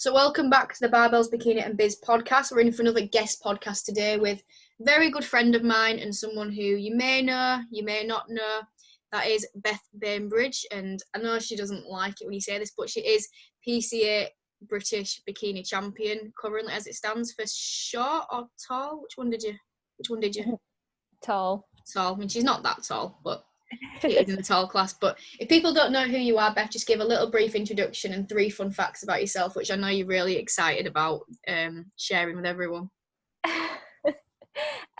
So welcome back to the Barbells, Bikini and Biz podcast. We're in for another guest podcast today with a very good friend of mine and someone who you may know, you may not know. That is Beth Bainbridge, and I know she doesn't like it when you say this, but she is PCA British Bikini Champion currently, as it stands for short or tall. Which one did you? Tall. Tall. I mean, she's not that tall, but she is in the tall class. But if people don't know who you are, Beth, just give a little brief introduction and 3 fun facts about yourself, which I know you're really excited about sharing with everyone.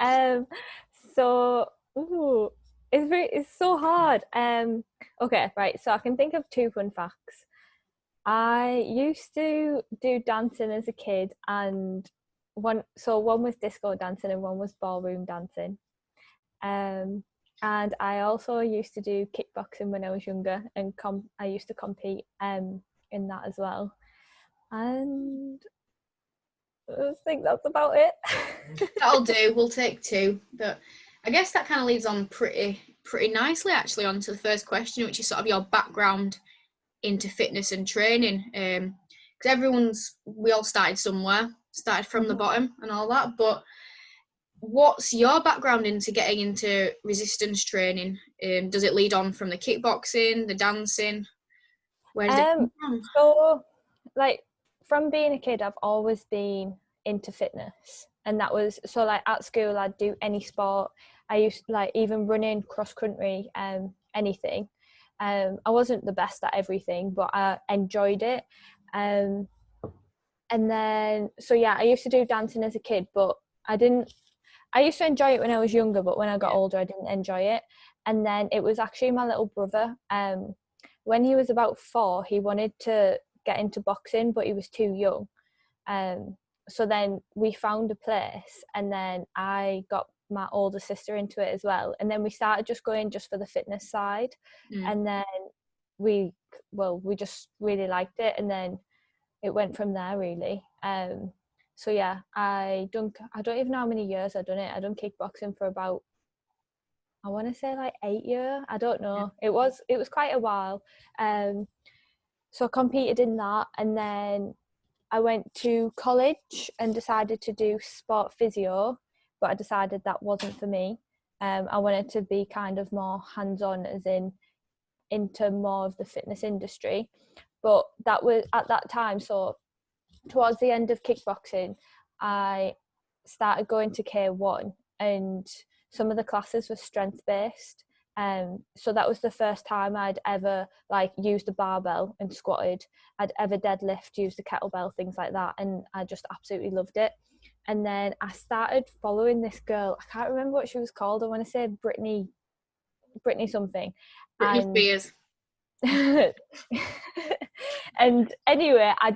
It's so hard. Okay, right. So I can think of 2 fun facts. I used to do dancing as a kid, and one was disco dancing and one was ballroom dancing. And I also used to do kickboxing when I was younger, and I used to compete in that as well. And I think that's about it. That'll do. We'll take 2. But I guess that kind of leads on pretty nicely, actually, onto the first question, which is sort of your background into fitness and training. Because we all started somewhere, started from the bottom and all that, but what's your background into getting into resistance training? Does it lead on from the kickboxing, the dancing? Where does it come from? So, like, from being a kid, I've always been into fitness, and that was so, like, at school I'd do any sport. I used like even running, cross country, anything. I wasn't the best at everything, but I enjoyed it. And then I used to do dancing as a kid, but I used to enjoy it when I was younger, but when I got older I didn't enjoy it. And then it was actually my little brother, when he was about 4, he wanted to get into boxing, but he was too young. So then we found a place, and then I got my older sister into it as well, and then we started just going just for the fitness side. And then we just really liked it, and then it went from there, really. So yeah, I don't even know how many years I've done it. I've done kickboxing for about, I want to say like 8 years. I don't know. It was quite a while. So I competed in that, and then I went to college and decided to do sport physio, but I decided that wasn't for me. I wanted to be kind of more hands-on, as in into more of the fitness industry. But that was at that time. So towards the end of kickboxing, I started going to K1, and some of the classes were strength-based. So that was the first time I'd ever like used a barbell and squatted. I'd ever deadlift, used a kettlebell, things like that, and I just absolutely loved it. And then I started following this girl. I can't remember what she was called. I want to say Brittany something. Britney Spears. And anyway, I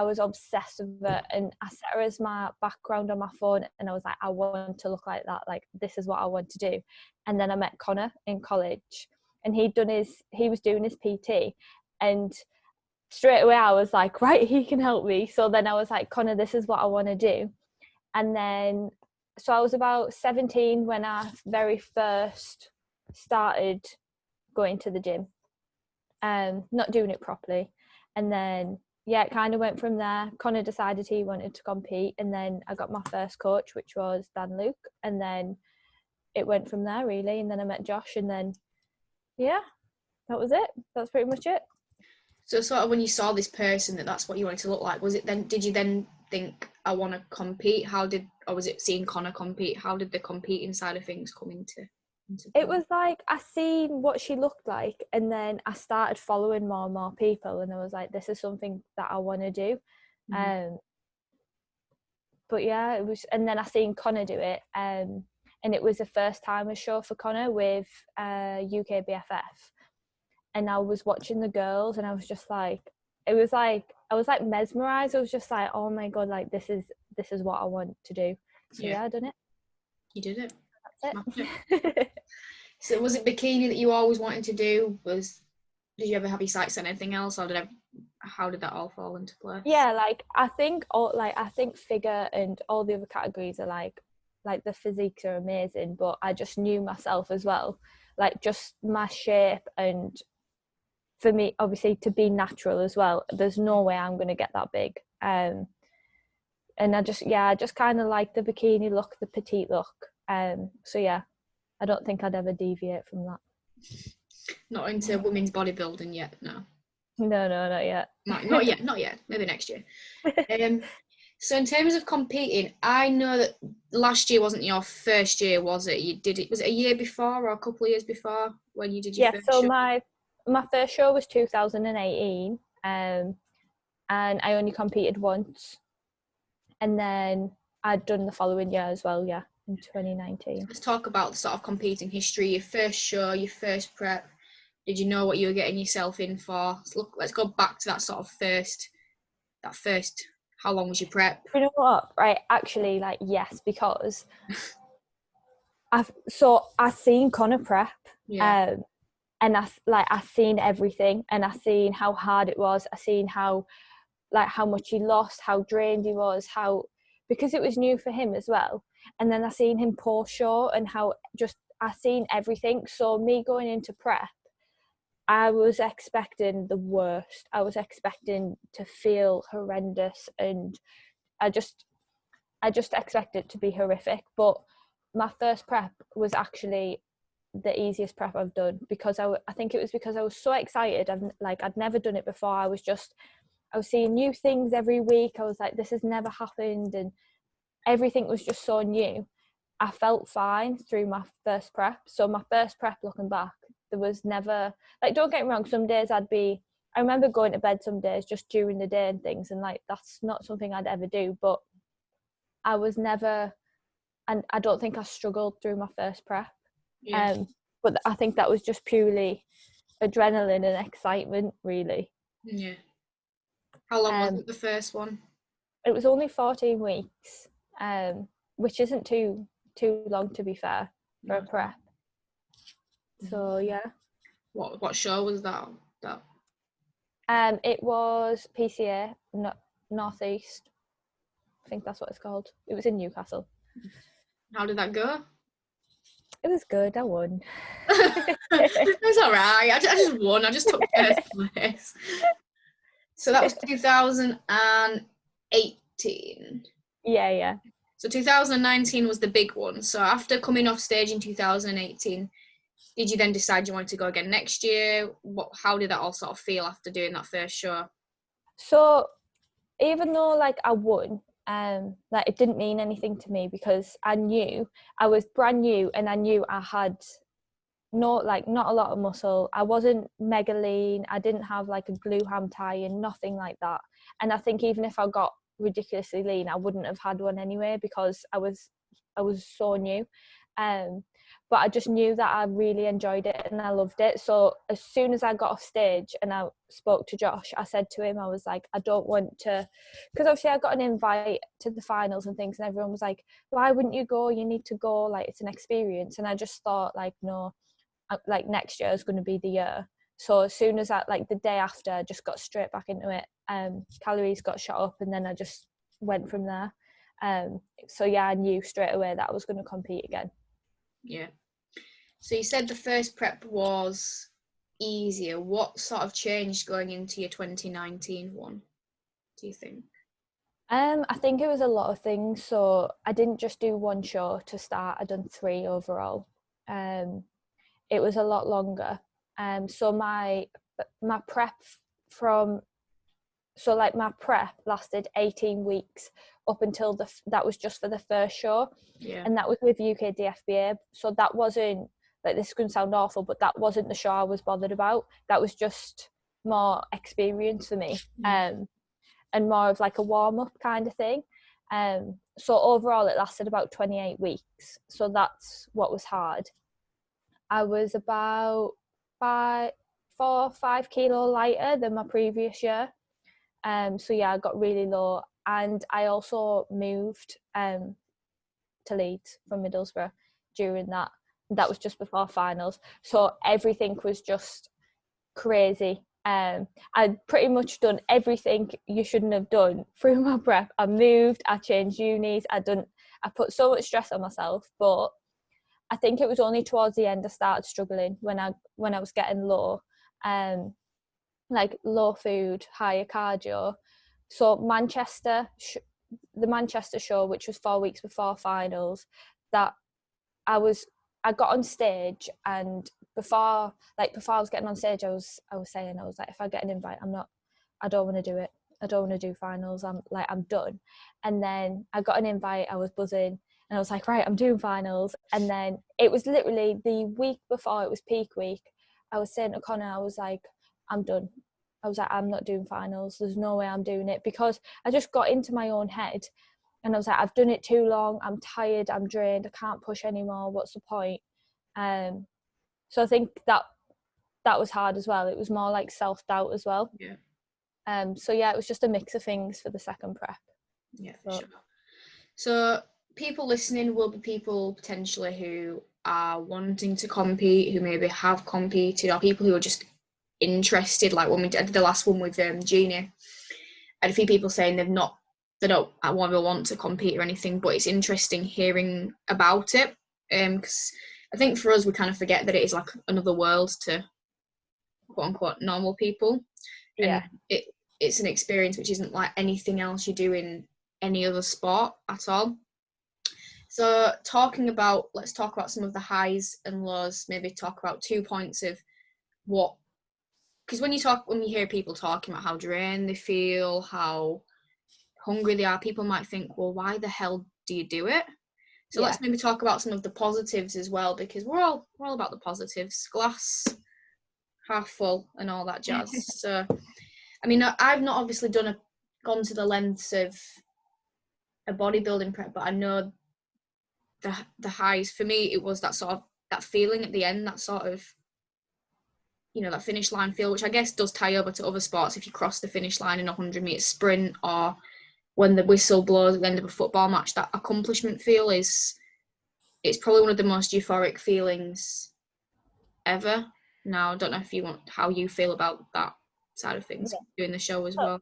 was obsessed with it, and I set her as my background on my phone, and I was like, I want to look like that, like this is what I want to do. And then I met Connor in college, and he was doing his PT, and straight away I was like, right, he can help me. So then I was like, Connor, this is what I want to do. And then so I was about 17 when I very first started going to the gym, not doing it properly. And then it kind of went from there. Connor decided he wanted to compete, and then I got my first coach, which was Dan Luke, and then it went from there, really. And then I met Josh, and then that was it. That's pretty much it. So sort of when you saw this person that's what you wanted to look like, did you then think, I want to compete? Or was it seeing Connor compete? How did the competing side of things come into it was like I seen what she looked like, and then I started following more and more people, and I was like, this is something that I want to do. But yeah, it was, and then I seen Connor do it, and it was the first time show for Connor with UK BFF, and I was watching the girls, and I was just like, I was like mesmerized. I was just like, oh my god, like this is what I want to do. So yeah, I done it. You did it. That's it. So was it bikini that you always wanted to do? Did you ever have your sights on anything else, or how did that all fall into place? Yeah, like I think figure and all the other categories are like the physiques are amazing, but I just knew myself as well, like just my shape and for me, obviously, to be natural as well, there's no way I'm going to get that big. And I just kind of like the bikini look, the petite look. So yeah, I don't think I'd ever deviate from that. Not into women's bodybuilding yet, no. No, not yet. Not yet. Maybe next year. So in terms of competing, I know that last year wasn't your first year, was it? You did it. Was it a year before or a couple of years before when you did your first so show? my first show was 2018, and I only competed once, and then I'd done the following year as well. Yeah, in 2019. Let's talk about the sort of competing history. Your first show, your first prep. Did you know what you were getting yourself in for? Let's go back to that sort of first. How long was your prep? You know what? Right, actually, like, yes, because I've seen Connor prep, and I seen everything, and I seen how hard it was. I seen how much he lost, how drained he was, because it was new for him as well. And then I seen him post show and how I seen everything. So me going into prep, I was expecting the worst. I was expecting to feel horrendous, and I just expected it to be horrific. But my first prep was actually the easiest prep I've done, because I think it was because I was so excited. I'd never done it before. I was seeing new things every week. I was like, this has never happened, and everything was just so new. I felt fine through my first prep. So my first prep, looking back, there was never, like, don't get me wrong, some days I remember going to bed some days just during the day and things, and like, that's not something I'd ever do, but I was never, and I don't think I struggled through my first prep. Yeah. But I think that was just purely adrenaline and excitement, really. Yeah. How long was it, the first one? It was only 14 weeks, which isn't too long, to be fair, for a prep. So yeah. What show was that? It was PCA Northeast. I think that's what it's called. It was in Newcastle. How did that go? It was good. I won. It was all right. I just won. I just took first place. So that was 2018. Yeah. So 2019 was the big one. So after coming off stage in 2018, did you then decide you wanted to go again next year? How did that all sort of feel after doing that first show? So even though like I won, like, it didn't mean anything to me, because I knew I was brand new, and I knew I had not a lot of muscle. I wasn't mega lean. I didn't have like a glue ham tie and nothing like that. And I think even if I got ridiculously lean, I wouldn't have had one anyway, because I was so new. But I just knew that I really enjoyed it and I loved it. So as soon as I got off stage and I spoke to Josh, I said to him, I was like, I don't want to, because obviously I got an invite to the finals and things, and everyone was like, why wouldn't you go? You need to go, like, it's an experience. And I just thought, like, no, like, next year is going to be the year. So as soon as the day after, I just got straight back into it. Calories got shot up, and then I just went from there. So yeah, I knew straight away that I was going to compete again. Yeah. So you said the first prep was easier. What sort of changed going into your 2019 one, do you think? I think it was a lot of things. So I didn't just do one show to start. I done 3 overall. It was a lot longer. So my prep my prep lasted 18 weeks up until that was just for the first show. Yeah. And that was with UK DFBA. So that wasn't, like, this is going to sound awful, but that wasn't the show I was bothered about. That was just more experience for me. And more of like a warm-up kind of thing. So overall it lasted about 28 weeks. So that's what was hard. I was about 4 or 5 kilo lighter than my previous year. So yeah, I got really low, and I also moved to Leeds from Middlesbrough during that. That was just before finals, so everything was just crazy. I'd pretty much done everything you shouldn't have done through my prep. I moved, I changed unis, I put so much stress on myself, but I think it was only towards the end I started struggling when I was getting low. like low food, higher cardio. So the Manchester show, which was 4 weeks before finals, that I got on stage, and before I was getting on stage, I was saying, I was like, if I get an invite, I don't want to do it. I don't want to do finals. I'm done. And then I got an invite, I was buzzing, and I was like, right, I'm doing finals. And then it was literally the week before it was peak week. I was saying to Connor, I was like, I'm done. I was like, I'm not doing finals. There's no way I'm doing it, because I just got into my own head. And I was like, I've done it too long. I'm tired. I'm drained. I can't push anymore. What's the point? So I think that was hard as well. It was more like self-doubt as well. Yeah. So yeah, it was just a mix of things for the second prep. Yeah, for sure. So people listening will be people potentially who are wanting to compete, who maybe have competed, or people who are just interested. Like when we did the last one with Jeannie, I had a few people saying they don't want to compete or anything, but it's interesting hearing about it, because I think for us we kind of forget that it is like another world to quote unquote normal people. Yeah. And it's an experience which isn't like anything else you do in any other sport at all. So let's talk about some of the highs and lows, maybe talk about 2 points of what, because when you hear people talking about how drained they feel, how hungry they are, people might think, well, why the hell do you do it? So let's maybe talk about some of the positives as well, because we're all about the positives, glass half full and all that jazz. So I mean, I've not obviously gone to the lengths of a bodybuilding prep, but I know the highs for me, it was that sort of that feeling at the end, that sort of, you know, that finish line feel, which I guess does tie over to other sports. If you cross the finish line in a 100-meter sprint, or when the whistle blows at the end of a football match, that accomplishment feel it's probably one of the most euphoric feelings ever. Now, I don't know how you feel about that side of things, doing the show as well.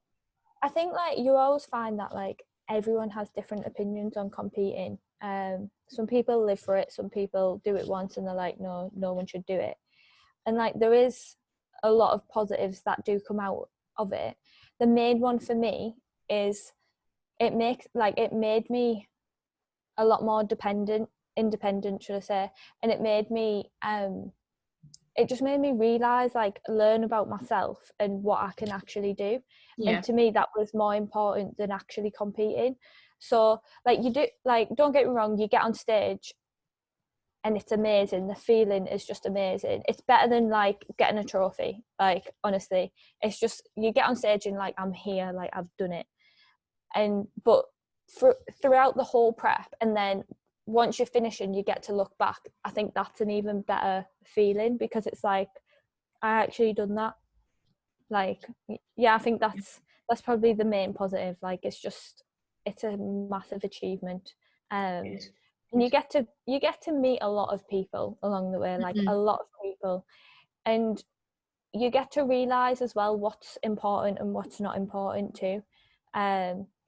I think like you always find that like everyone has different opinions on competing. Some people live for it, some people do it once and they're like, no one should do it. And like there is a lot of positives that do come out of it. The main one for me is it made me a lot more independent, should I say, and it just made me realize, like, learn about myself and what I can actually do. And to me that was more important than actually competing. So like don't get me wrong, you get on stage and it's amazing, the feeling is just amazing. It's better than like getting a trophy, like honestly. It's just you get on stage and like, I'm here, like I've done it. But throughout the whole prep, and then once you're finishing, you get to look back, I think that's an even better feeling, because it's like, I actually done that. Like, yeah, I think that's probably the main positive. Like, it's a massive achievement. And you get to meet a lot of people along the way, like a lot of people, and you get to realize as well what's important and what's not important too.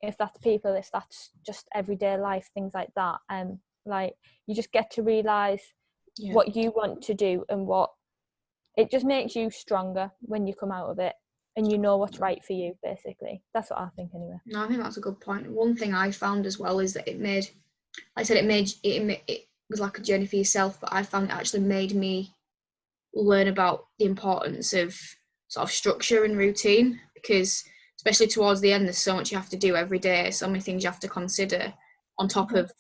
If that's people, if that's just everyday life, things like that. Like you just get to realize what you want to do, and what it just makes you stronger when you come out of it, and you know what's right for you. Basically, that's what I think anyway. No, I think that's a good point. One thing I found as well is that it was like a journey for yourself, but I found it actually made me learn about the importance of sort of structure and routine, because especially towards the end, there's so much you have to do every day, so many things you have to consider on top of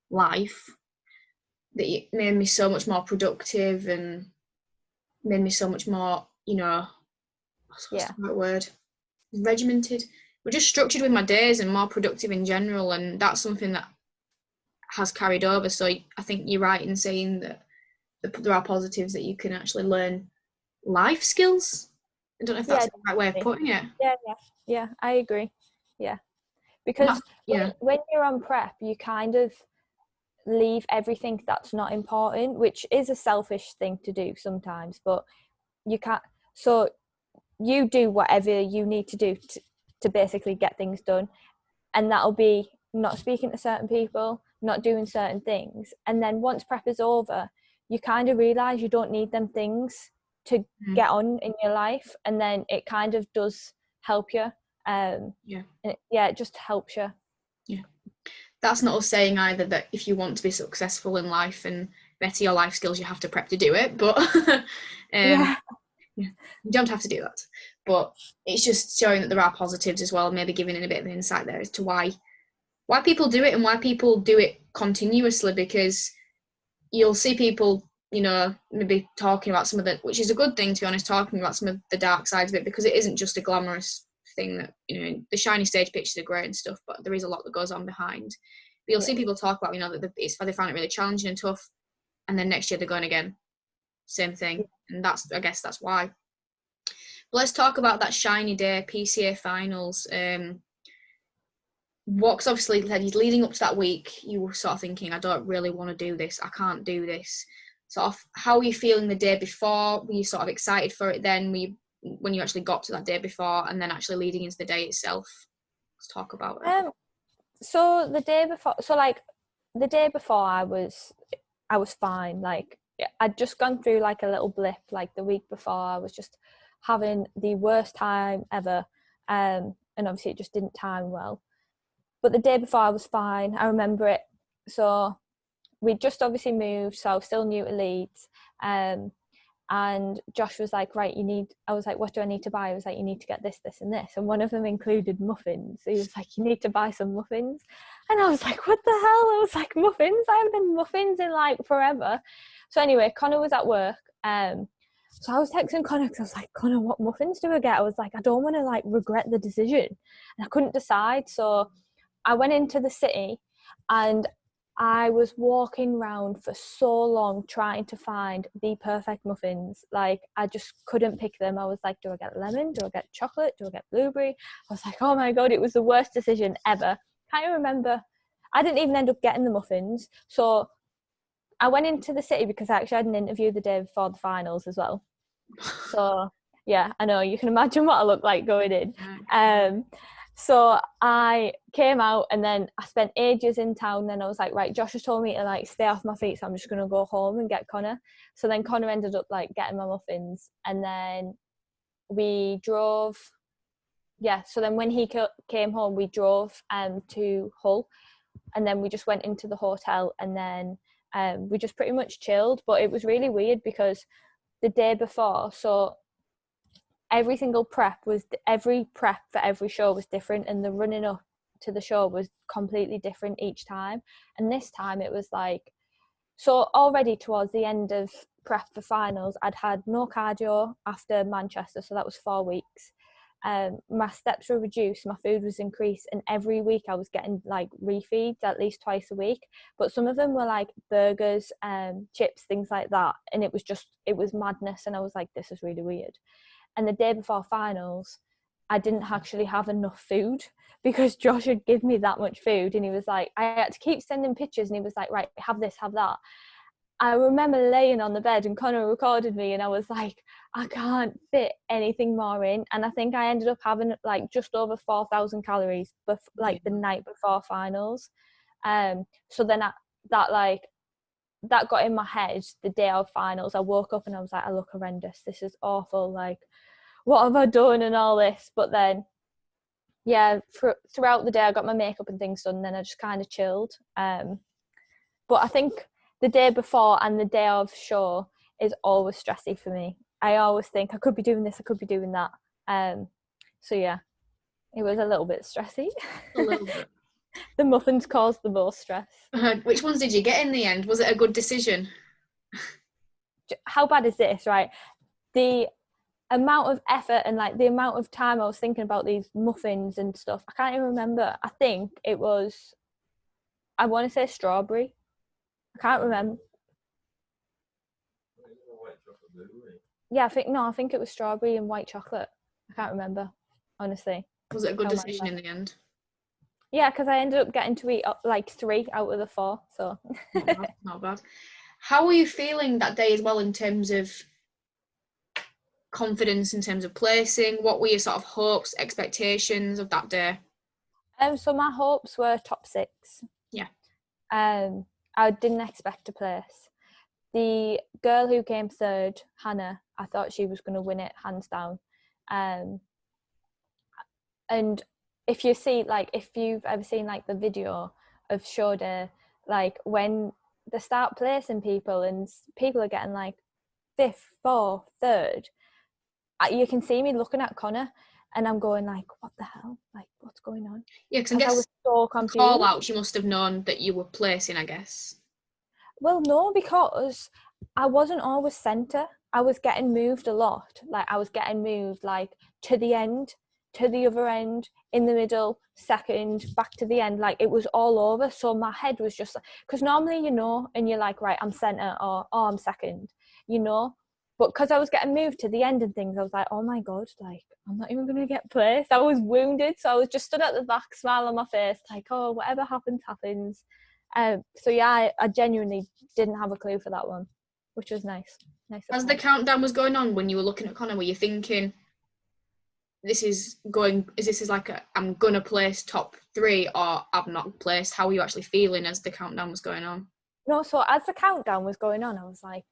life, that it made me so much more productive and made me so much more, you know, what's the right word? Regimented. We're just structured with my days and more productive in general, and that's something that has carried over. So I think you're right in saying that there are positives, that you can actually learn life skills. I don't know if that's the right way of putting it. Yeah, I agree. Yeah, because when you're on prep, you kind of leave everything that's not important, which is a selfish thing to do sometimes, but you can't. So you do whatever you need to do to basically get things done, and that'll be not speaking to certain people, not doing certain things, and then once prep is over, you kind of realize you don't need them things to get on in your life, and then it kind of does help you. It just helps you. Yeah, that's not us saying either that if you want to be successful in life and better your life skills, you have to prep to do it, but you don't have to do that. But it's just showing that there are positives as well, maybe giving it a bit of an insight there as to why people do it and why people do it continuously, because you'll see people, you know, maybe talking about some of the, which is a good thing, to be honest, talking about some of the dark sides of it, because it isn't just a glamorous thing that, you know, the shiny stage pictures are great and stuff, but there is a lot that goes on behind. But you'll see people talk about, you know, that they find it really challenging and tough, and then next year they're going again, same thing. And that's, I guess that's why. But let's talk about that shiny day, PCA finals. Because obviously leading up to that week, you were sort of thinking, I don't really want to do this, I can't do this. Sort of, how were you feeling the day before? Were you sort of excited for it then, when you actually got to that day before, and then actually leading into the day itself? Let's talk about it. So the day before I was fine. Like, I'd just gone through like a little blip. Like the week before, I was just having the worst time ever, and obviously it just didn't time well. But the day before I was fine. I remember it. So we just obviously moved, so I was still new to Leeds. And Josh was like, right, I was like, what do I need to buy? He was like, you need to get this, this and this. And one of them included muffins. He was like, you need to buy some muffins. And I was like, what the hell? I was like, muffins? I haven't been muffins in like forever. So anyway, Connor was at work. So I was texting Connor because I was like, Connor, what muffins do I get? I was like, I don't want to like regret the decision. And I couldn't decide. So I went into the city and I was walking around for so long trying to find the perfect muffins. Like, I just couldn't pick them. I was like, do I get lemon? Do I get chocolate? Do I get blueberry? I was like, oh my God, it was the worst decision ever. Can't you remember? I didn't even end up getting the muffins. So I went into the city because I actually had an interview the day before the finals as well. So yeah, I know, you can imagine what I looked like going in. So I came out and then I spent ages in town. Then I was like, right, Josh has told me to like stay off my feet, so I'm just going to go home and get Connor. So then Connor ended up like getting my muffins, and then we drove. Yeah, so then when he came home, we drove to Hull, and then we just went into the hotel, and then we just pretty much chilled. But it was really weird because the day before, so every prep for every show was different, and the running up to the show was completely different each time. And this time it was like, so already towards the end of prep for finals, I'd had no cardio after Manchester, so that was 4 weeks. My steps were reduced, my food was increased, and every week I was getting like refeeds at least twice a week, but some of them were like burgers, chips, things like that, and it was madness. And I was like, this is really weird. And the day before finals, I didn't actually have enough food because Josh had given me that much food, and he was like, I had to keep sending pictures, and he was like, right, have this, have that. I remember laying on the bed and Connor recorded me, and I was like, I can't fit anything more in. And I think I ended up having like just over 4,000 calories the night before finals. So then that got in my head the day of finals. I woke up and I was like, I look horrendous. This is awful. Like, what have I done and all this? But then, yeah, throughout the day, I got my makeup and things done, and then I just kind of chilled. But I think the day before and the day of show is always stressy for me. I always think I could be doing this, I could be doing that. So yeah, it was a little bit stressy. A little bit. The muffins caused the most stress. Which ones did you get in the end? Was it a good decision? How bad is this, right? The amount of effort and like the amount of time I was thinking about these muffins and stuff, I can't even remember. I think it was, I want to say strawberry. I can't remember. Yeah, I think it was strawberry and white chocolate. I can't remember, honestly. Was it a good decision in the end? Yeah, because I ended up getting to eat like 3 out of the 4, so. Not bad. How were you feeling that day as well in terms of confidence, in terms of placing? What were your sort of hopes, expectations of that day? So my hopes were top 6. Yeah. I didn't expect to place. The girl who came third, Hannah, I thought she was going to win it hands down. And if you see, like, if you've ever seen like the video of show day, like when they start placing people and people are getting like 5th, 4th, 3rd, you can see me looking at Connor and I'm going like, what the hell? Like, what's going on? Yeah, because I guess I was so confused. Call out, you must have known that you were placing, I guess. Well, no, because I wasn't always centre. I was getting moved a lot. Like, I was getting moved like to the end, to the other end, in the middle, second, back to the end. Like, it was all over. So my head was just like, because normally, you know, and you're like, right, I'm centre, or oh, I'm second, you know. But because I was getting moved to the end and things, I was like, oh my God, like, I'm not even going to get placed. I was wounded. So I was just stood at the back, smile on my face, like, oh, whatever happens, happens. So yeah, I genuinely didn't have a clue for that one, which was nice. As the countdown was going on, when you were looking at Connor, were you thinking, this is like I'm gonna place top 3, or I've not placed? How were you actually feeling as the countdown was going on? No, so as the countdown was going on, I was like,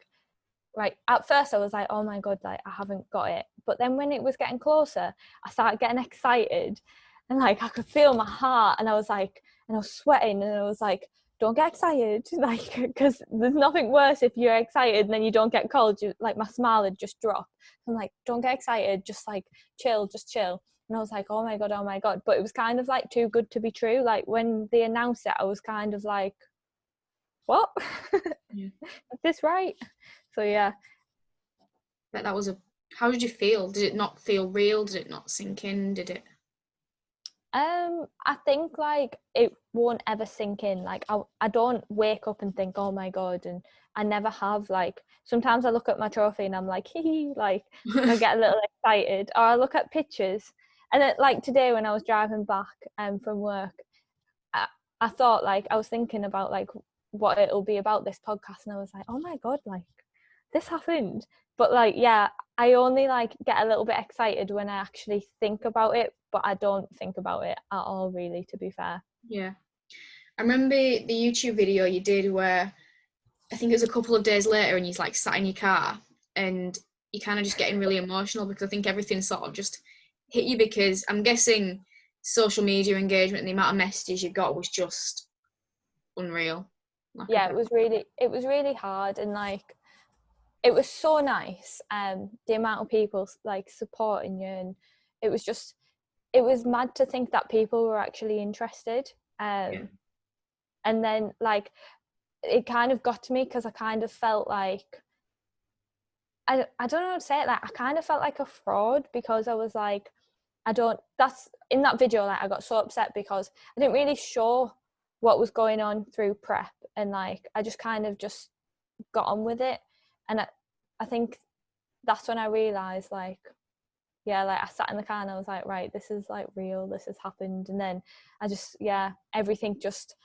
right, at first I was like, oh my God, like I haven't got it. But then when it was getting closer, I started getting excited and like I could feel my heart, and I was like, and I was sweating, and I was like, don't get excited, like, because there's nothing worse if you're excited and then you don't get called. Like, my smile had just dropped. I'm like, don't get excited, just like chill, just chill. And I was like, oh my God. But it was kind of like too good to be true. Like, when they announced it, I was kind of like, what? Yeah. Is this right? So yeah. That was how did you feel? Did it not feel real? Did it not sink in? Did it? I think like it won't ever sink in. Like, I don't wake up and think, oh my God, and I never have. Like, sometimes I look at my trophy and I'm like, hee, like I get a little excited, or I look at pictures. And it, like today when I was driving back from work, I thought, like, I was thinking about like what it'll be about, this podcast, and I was like, oh my God, like this happened. But like, yeah, I only like get a little bit excited when I actually think about it, but I don't think about it at all, really, to be fair. Yeah. I remember the YouTube video you did where I think it was a couple of days later and you like sat in your car and you kind of just getting really emotional, because I think everything sort of just hit you, because I'm guessing social media engagement and the amount of messages you got was just unreal. Like, yeah, it was really hard, and like it was so nice, the amount of people like supporting you, and it was mad to think that people were actually interested. Yeah. And then like it kind of got to me, because I kind of felt like I don't know how to say it, like I kind of felt like a fraud, because I was like, that's in that video, like I got so upset because I didn't really show what was going on through prep, and like I just kind of just got on with it. And I think that's when I realized, like, yeah, like I sat in the car and I was like, right, this is like real, this has happened. And then I just, yeah, everything just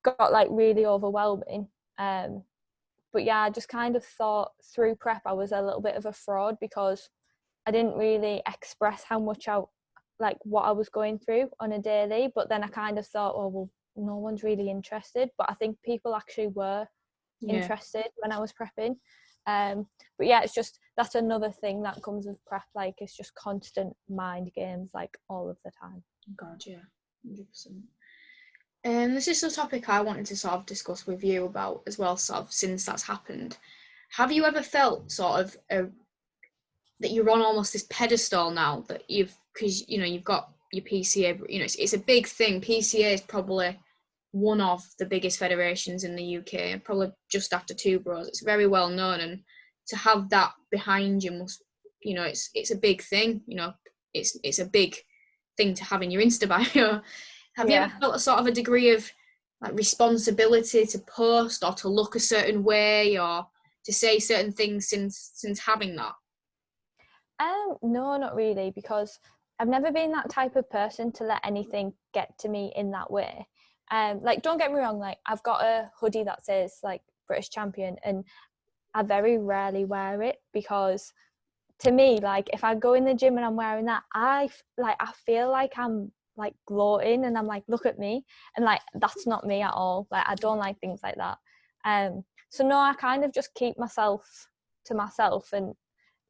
got like really overwhelming. But yeah, I just kind of thought through prep I was a little bit of a fraud, because I didn't really express how much what I was going through on a daily. But then I kind of thought, oh well, no one's really interested. But I think people actually were interested when I was prepping. But yeah, it's just, that's another thing that comes with prep. Like, it's just constant mind games, like all of the time. God, yeah, 100%. This is a topic I wanted to sort of discuss with you about as well, sort of since that's happened. Have you ever felt sort of that you're on almost this pedestal now, that because you've got your PCA, it's a big thing. PCA is probably one of the biggest federations in the UK, probably just after Two Bros. It's very well known, and to have that behind you must, it's a big thing. It's a big thing to have in your Insta bio. Have you ever felt a sort of a degree of like responsibility to post or to look a certain way or to say certain things since having that? No, not really, because I've never been that type of person to let anything get to me in that way. Like, don't get me wrong, like I've got a hoodie that says like British champion, and I very rarely wear it, because to me, like if I go in the gym and I'm wearing that, I feel like I'm like gloating, and I'm like, look at me, and like that's not me at all. Like, I don't like things like that. So no, I kind of just keep myself to myself, and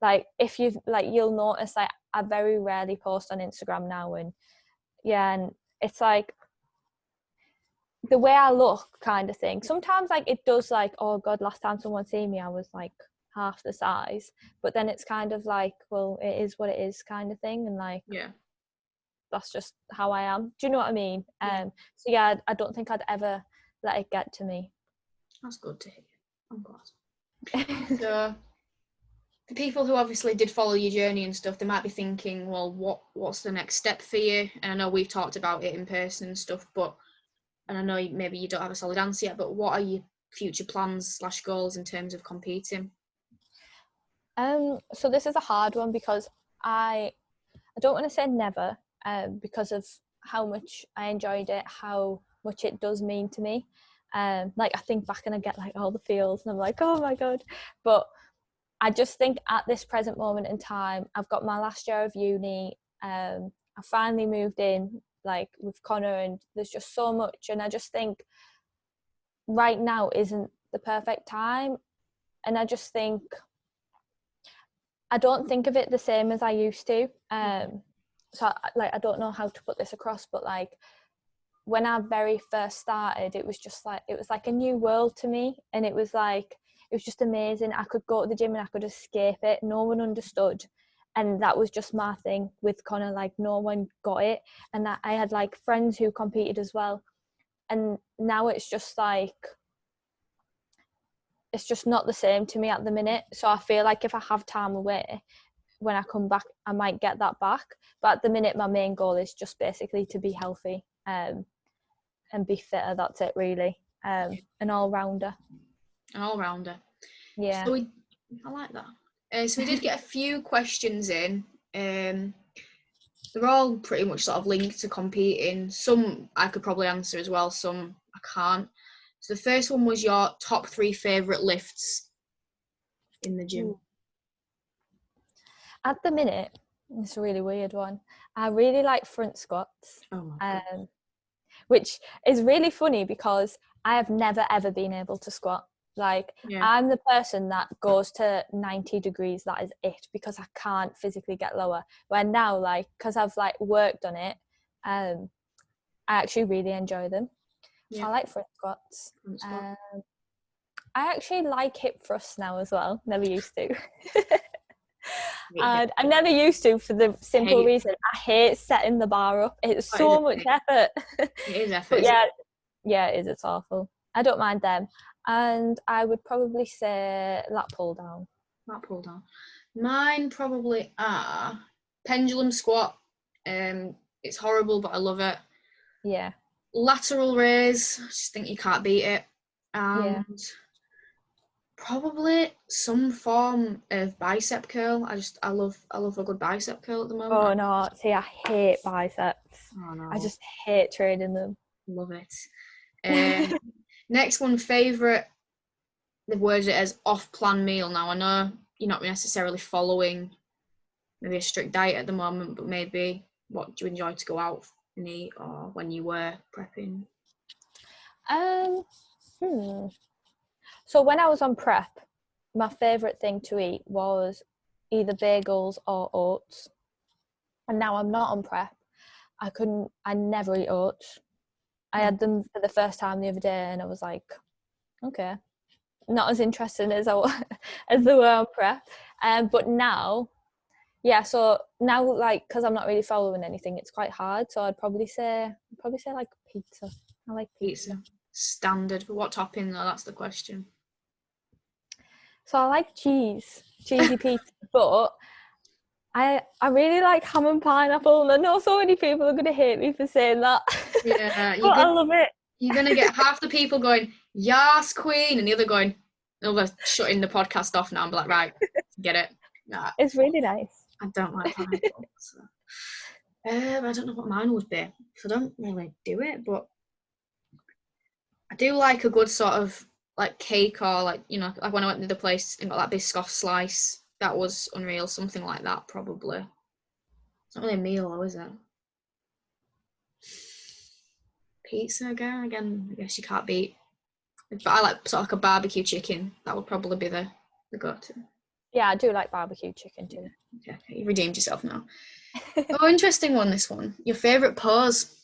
like if you like, you'll notice like I very rarely post on Instagram now, and it's like the way I look kind of thing. Sometimes like it does like, oh god, last time someone seen me I was like half the size, but then it's kind of like, well, it is what it is kind of thing, and like that's just how I am. Do you know what I mean? So yeah, I don't think I'd ever let it get to me. That's good to hear. I'm glad. So the people who obviously did follow your journey and stuff, they might be thinking, well, what's the next step for you? And I know we've talked about it in person and stuff, but, and I know maybe you don't have a solid answer yet, but what are your future plans / goals in terms of competing? So this is a hard one, because I don't want to say never, because of how much I enjoyed it, how much it does mean to me. Like I think back and I get like all the feels and I'm like, oh my god. But I just think at this present moment in time, I've got my last year of uni. I finally moved in like with Connor, and there's just so much, and I just think right now isn't the perfect time. And I just think I don't think of it the same as I used to. So like I don't know how to put this across, but like when I very first started, it was like a new world to me, and it was just amazing. I could go to the gym and I could escape it. No one understood, and that was just my thing with Connor. Like no one got it, and I had like friends who competed as well, and now it's just like it's just not the same to me at the minute. So I feel like if I have time away, when I come back, I might get that back. But at the minute, my main goal is just basically to be healthy and be fitter. That's it, really. An all-rounder. An all-rounder. Yeah. So I like that. So we did get a few questions in. They're all pretty much sort of linked to competing. Some I could probably answer as well, some I can't. So the first one was your top 3 favourite lifts in the gym. At the minute, it's a really weird one. I really like front squats, which is really funny because I have never ever been able to squat. Like I'm the person that goes to 90 degrees, that is it, because I can't physically get lower. Where now, like, because I've like worked on it, I actually really enjoy them. So I like front squats. I actually like hip thrusts now as well. Never used to. And I never used to, for the simple reason I hate setting the bar up. It's so much effort. It is effort. But yeah, it is. It's awful. I don't mind them. And I would probably say lat pull down. Lat pull down. Mine probably are pendulum squat. It's horrible, but I love it. Yeah. Lateral raise. I just think you can't beat it. And probably some form of bicep curl. I love a good bicep curl at the moment. Oh no, see, I hate biceps. Oh no. I just hate training them. Love it. Next one, favourite. They've worded it as off-plan meal. Now I know you're not necessarily following maybe a strict diet at the moment, but maybe what do you enjoy to go out and eat, or when you were prepping? So when I was on prep, my favourite thing to eat was either bagels or oats. And now I'm not on prep. I never eat oats. I had them for the first time the other day and I was like, okay, not as interesting as as they were on prep. But now, so now, like, because I'm not really following anything, it's quite hard. So I'd probably say like pizza. I like pizza. Standard. But what topping though? That's the question. So I like cheesy pizza, but I really like ham and pineapple, and I know so many people are going to hate me for saying that. Yeah, but I love it. You're going to get half the people going, yes, queen, and the other going, oh, they're shutting the podcast off now. I'm like, right, get it. Nah. It's really nice. I don't like pineapple. So. I don't know what mine would be. So I don't really do it, but I do like a good sort of like cake, or like, you know, like when I went to the place and got that biscoff slice, that was unreal. Something like that, probably. It's not really a meal though, is it? Pizza again, I guess you can't beat. But I like sort of like a barbecue chicken. That would probably be the go-to. Yeah, I do like barbecue chicken too. Okay, you redeemed yourself now. Oh, interesting one, this one. Your favourite pose?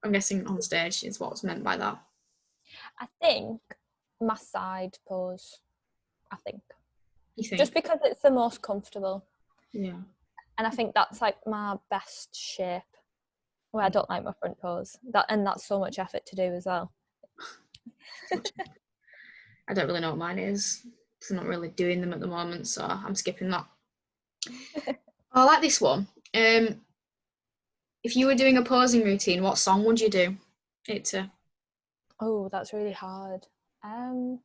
I'm guessing on stage is what's meant by that. I think my side pose. I think. You think? Just because it's the most comfortable. Yeah. And I think that's like my best shape. Well, I don't like my front pose. That's so much effort to do as well. I don't really know what mine is. I'm not really doing them at the moment, so I'm skipping that. I like this one. If you were doing a posing routine, what song would you do it to? Oh, that's really hard. Do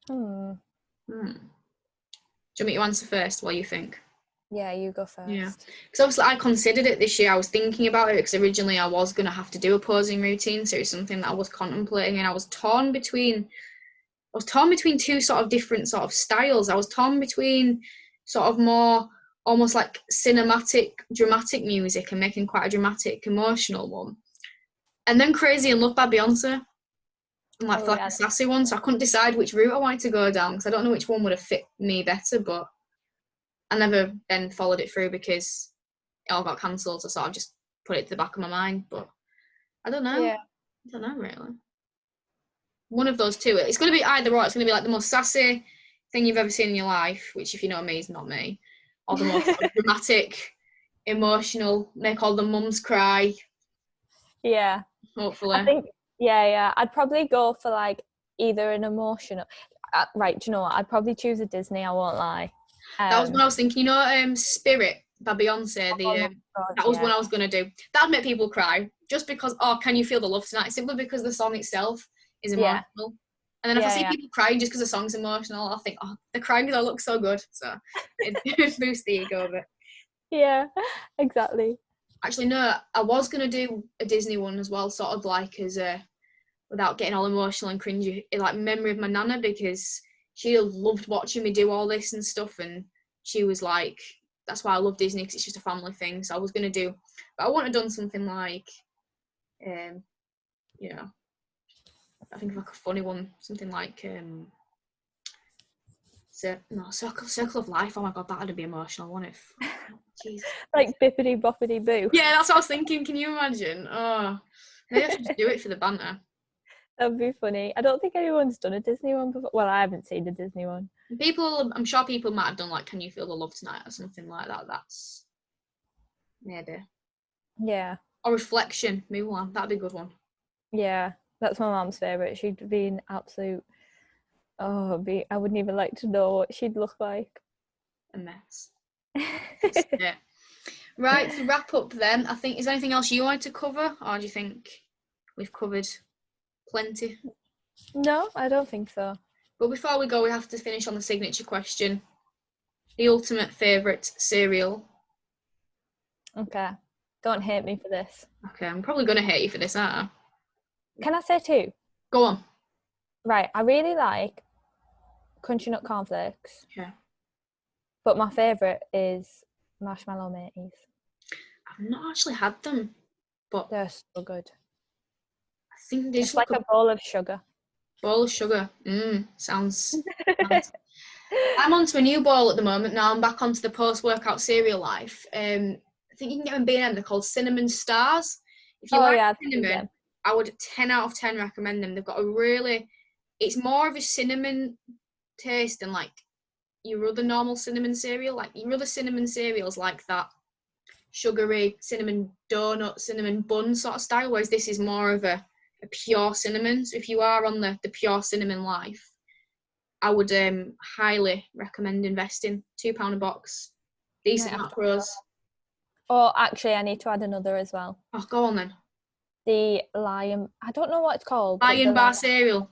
you want me to answer first while you think? Yeah, you go first. Yeah, because obviously I considered it this year. I was thinking about it because originally I was going to have to do a posing routine, so it's something that I was contemplating, and I was torn between two sort of different sort of styles. I was torn between sort of more almost like cinematic, dramatic music and making quite a dramatic, emotional one, and then Crazy in Love by Beyonce. And like, a sassy one, so I couldn't decide which route I wanted to go down because I don't know which one would have fit me better, but I never then followed it through because it all got cancelled, so I sort of just put it to the back of my mind. But I don't know. Yeah. I don't know, really. One of those two. It's going to be either or. It's going to be like the most sassy thing you've ever seen in your life, which if you know me is not me, or the most dramatic, emotional, make all the mums cry. Yeah. Hopefully. I think, yeah. I'd probably go for like either an emotional. Right, do you know what? I'd probably choose a Disney, I won't lie. That was what I was thinking. You know, Spirit by Beyonce. That was what I was going to do. That'd make people cry. Just because, can you feel the love tonight? Simply because the song itself is emotional. Yeah. And then if I see people crying just because the song's emotional, I'll think, they're crying because I look so good. So it boosts the ego a bit. Yeah, exactly. Actually, no, I was going to do a Disney one as well, sort of like as a, without getting all emotional and cringy, like memory of my nana, because she loved watching me do all this and stuff, and she was like, that's why I love Disney, because it's just a family thing. So I was going to do, but I wouldn't have done something like, I think of like a funny one, something like, Circle of Life. Oh my god, that'd be emotional, wouldn't it? Jeez. Like Bippity Boppity Boo. Yeah, that's what I was thinking. Can you imagine? Oh, maybe I should just do it for the banter. That'd be funny. I don't think anyone's done a Disney one before. Well, I haven't seen a Disney one. I'm sure people might have done like Can You Feel the Love Tonight or something like that. That's maybe. Yeah. Or Reflection, Mulan. That'd be a good one. Yeah, that's my mum's favourite. She'd be an absolute... I wouldn't even like to know what she'd look like. A mess. Yeah. Right, to wrap up then, I think, is there anything else you wanted to cover, or do you think we've covered plenty? No, I don't think so. But before we go, we have to finish on the signature question. The ultimate favourite cereal. Okay. Don't hate me for this. Okay, I'm probably going to hate you for this, aren't I? Can I say two? Go on. Right, I really like Crunchy Nut Cornflakes. Yeah. But my favourite is Marshmallow Mateys. I've not actually had them, but they're so good. I think they it's like a bowl of sugar. Bowl of sugar. Sounds nice. I'm onto a new bowl at the moment now. I'm back onto the post-workout cereal life. I think you can get them B&M. They're called Cinnamon Stars. If you like cinnamon, I would 10 out of 10 recommend them. They've got it's more of a cinnamon taste than like your other normal cinnamon cereal. Like your other cinnamon cereals like that sugary cinnamon donut, cinnamon bun sort of style, whereas this is more of a pure cinnamon. So if you are on the pure cinnamon life, I would highly recommend investing. £2 a box, decent macros. Oh, actually, I need to add another as well. Oh, go on then. The Lion, I don't know what it's called. Lion Bar cereal.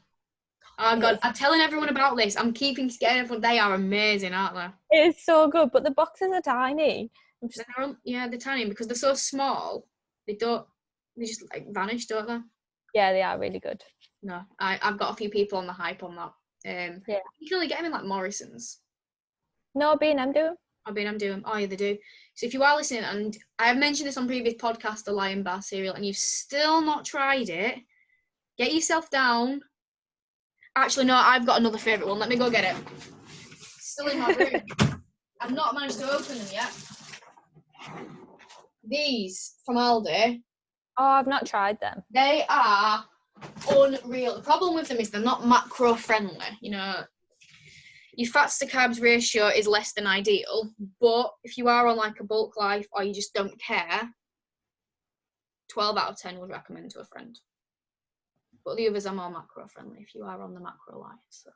Oh god, I'm telling everyone about this. I'm getting everyone. They are amazing, aren't they? It's so good, but the boxes are tiny. They're tiny because they're so small. They just like vanish, don't they? Yeah, they are really good. No, I've got a few people on the hype on that. Yeah. You can only get them in like Morrison's. No, B&M do them. B&M do them. Oh yeah, they do. So if you are listening, and I have mentioned this on previous podcasts, the Lion Bar cereal, and you've still not tried it, get yourself down Actually, no, I've got another favourite one. Let me go get it. Still in my room. I've not managed to open them yet. These from Aldi. Oh, I've not tried them. They are unreal. The problem with them is they're not macro friendly. You know, your fats to carbs ratio is less than ideal, but if you are on like a bulk life or you just don't care, 12 out of 10 would recommend to a friend. But the others are more macro friendly if you are on the macro life. So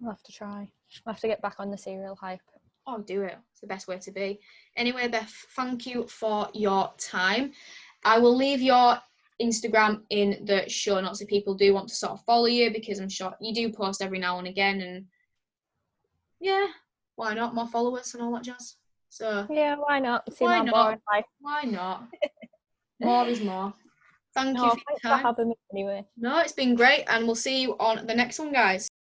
I'll have to try. I'll have to get back on the cereal hype. oh, do it. It's the best way to be. Anyway, Beth, thank you for your time. I will leave your Instagram in the show notes if people do want to sort of follow you, because I'm sure you do post every now and again, and yeah, why not? More followers and all that jazz. So yeah, why not? See why my not? boring life. Why not? More is more. Thank you for your Thanks time. for having me anyway. No, it's been great, and we'll see you on the next one, guys.